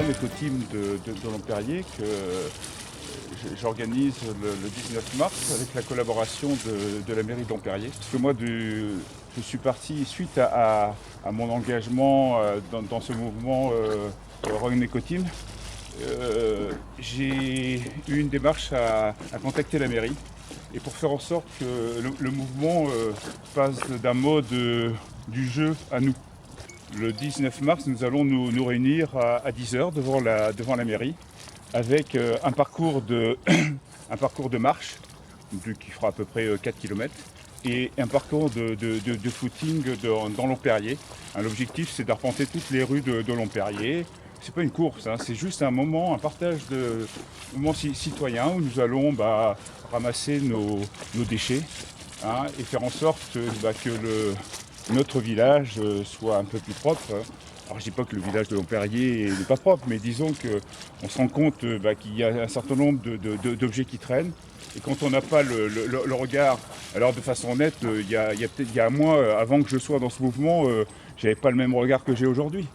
run éco-team de Lomperrier que j'organise le 19 mars avec la collaboration de la mairie de Lomperrier. Parce que moi, je suis parti suite à mon engagement dans ce mouvement run éco-team. J'ai eu une démarche à contacter la mairie et pour faire en sorte que le mouvement passe d'un mode du jeu à nous. Le 19 mars, nous allons nous réunir à 10h devant la mairie avec un parcours de marche qui fera à peu près 4 km et un parcours de footing dans Lomperrier. L'objectif, c'est d'arpenter toutes les rues de Lomperrier. C'est pas une course, hein, c'est juste un moment, un partage de moment citoyen où nous allons ramasser nos déchets et faire en sorte que notre village soit un peu plus propre. Alors je dis pas que le village de Lomperrier n'est pas propre, mais disons qu'on se rend compte qu'il y a un certain nombre d'objets qui traînent. Et quand on n'a pas le regard, alors de façon honnête, il y a un mois, avant que je sois dans ce mouvement, j'avais pas le même regard que j'ai aujourd'hui.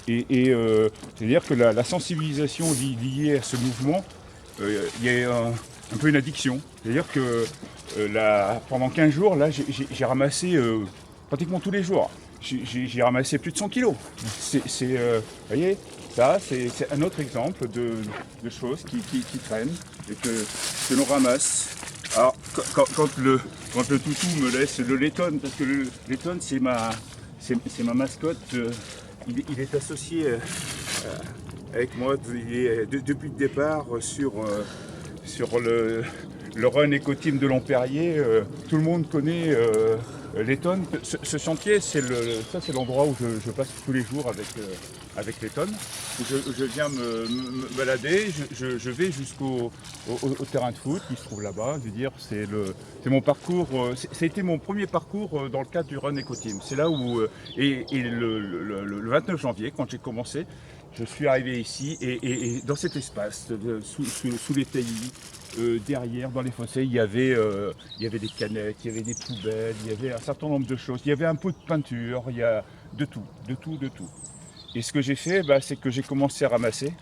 C'est-à-dire que la sensibilisation liée à ce mouvement, il y a un peu une addiction. C'est-à-dire que pendant 15 jours, là, j'ai ramassé pratiquement tous les jours. J'ai ramassé plus de 100 kilos. Vous voyez, ça, c'est un autre exemple de choses qui traînent et que l'on ramasse. Alors, quand le toutou me laisse le laiton, parce que le laiton, c'est ma mascotte. Il est associé avec moi depuis le départ sur le run éco-team de Lomperrier. Tout le monde connaît Letton. Ce chantier, c'est l'endroit où je passe tous les jours avec Letton. Je viens me balader, je vais jusqu'au terrain de foot qui se trouve là-bas. Je veux dire, c'est mon parcours. Ça a été mon premier parcours dans le cadre du run éco-team. C'est là où le 29 janvier, quand j'ai commencé, je suis arrivé ici et dans cet espace, sous les taillis, derrière, dans les fossés, il y avait des canettes, il y avait des poubelles, il y avait un certain nombre de choses. Il y avait un pot de peinture, il y a de tout. Et ce que j'ai fait, c'est que j'ai commencé à ramasser.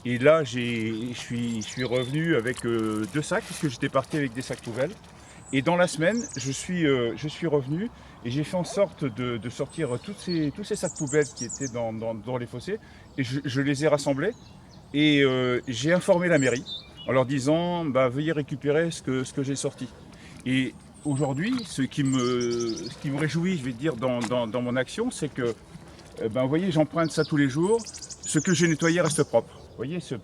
Et là, je suis revenu avec 2 sacs, puisque j'étais parti avec des sacs poubelles. Et dans la semaine, je suis revenu et j'ai fait en sorte de sortir tous ces sacs poubelles qui étaient dans les fossés. Et je les ai rassemblés et j'ai informé la mairie en leur disant veuillez récupérer ce que j'ai sorti. Et aujourd'hui, ce qui me réjouit, je vais dire, dans mon action, c'est que vous voyez, j'emprunte ça tous les jours. Ce que j'ai nettoyé reste propre. Vous voyez ce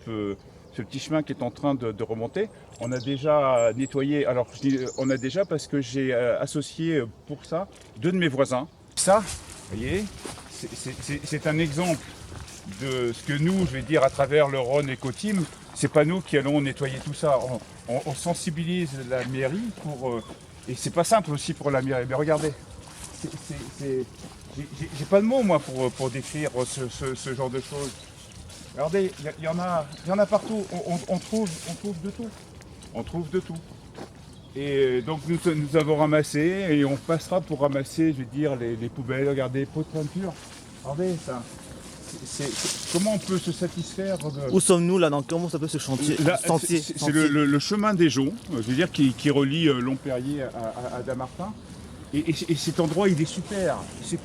petit chemin qui est en train de remonter, on a déjà nettoyé. Alors je dis on a déjà parce que j'ai associé pour ça 2 de mes voisins. Ça, vous voyez, c'est un exemple de ce que nous, je vais dire, à travers le Rhône Éco-Team, c'est pas nous qui allons nettoyer tout ça. On sensibilise la mairie et c'est pas simple aussi pour la mairie. Mais regardez, j'ai pas de mots moi pour décrire ce genre de choses. Regardez, il y en a partout. On trouve de tout. On trouve de tout. Et donc nous avons ramassé et on passera pour ramasser, je vais dire, les poubelles. Regardez, pots de peinture. Regardez ça. Comment on peut se satisfaire Où sommes-nous là? Comment s'appelle ce chantier? C'est le chemin des Joncs, je veux dire, qui relie Lomperrier à Dammartin. Et cet endroit, il est super. C'est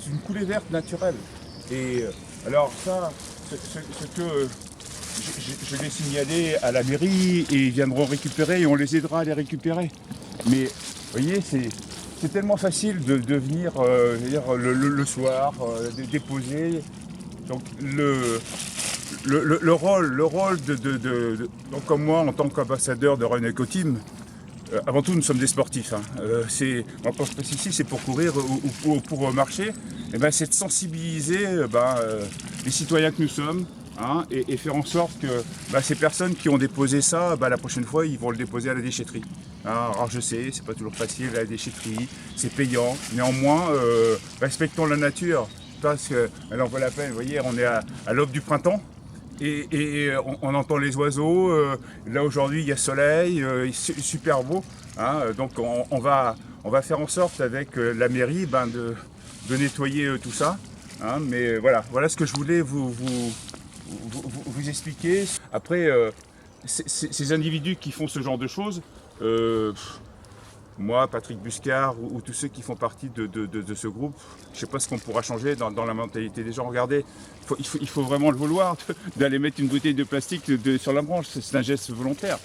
une coulée verte naturelle. Et alors ça, ce que je vais signaler à la mairie et ils viendront récupérer et on les aidera à les récupérer. Mais vous voyez, c'est tellement facile de venir le soir, de déposer. Donc le rôle donc comme moi en tant qu'ambassadeur de Rhône Éco-Team, avant tout nous sommes des sportifs. Quand je passe ici, c'est pour courir ou pour marcher. Et c'est de sensibiliser les citoyens que nous sommes. Et faire en sorte que ces personnes qui ont déposé ça, la prochaine fois, ils vont le déposer à la déchetterie. Alors je sais, c'est pas toujours facile à la déchetterie, c'est payant. Néanmoins, respectons la nature, parce qu'elle en vaut la peine. Vous voyez, on est à l'aube du printemps et on entend les oiseaux. Là aujourd'hui, il y a soleil, super beau. Donc on va faire en sorte avec la mairie de nettoyer tout ça. Mais voilà ce que je voulais vous vous expliquer. Après, ces individus qui font ce genre de choses, moi, Patrick Buscard ou tous ceux qui font partie de ce groupe, je ne sais pas ce qu'on pourra changer dans la mentalité des gens. Regardez, il faut vraiment le vouloir d'aller mettre une bouteille de plastique sur la branche. C'est un geste volontaire.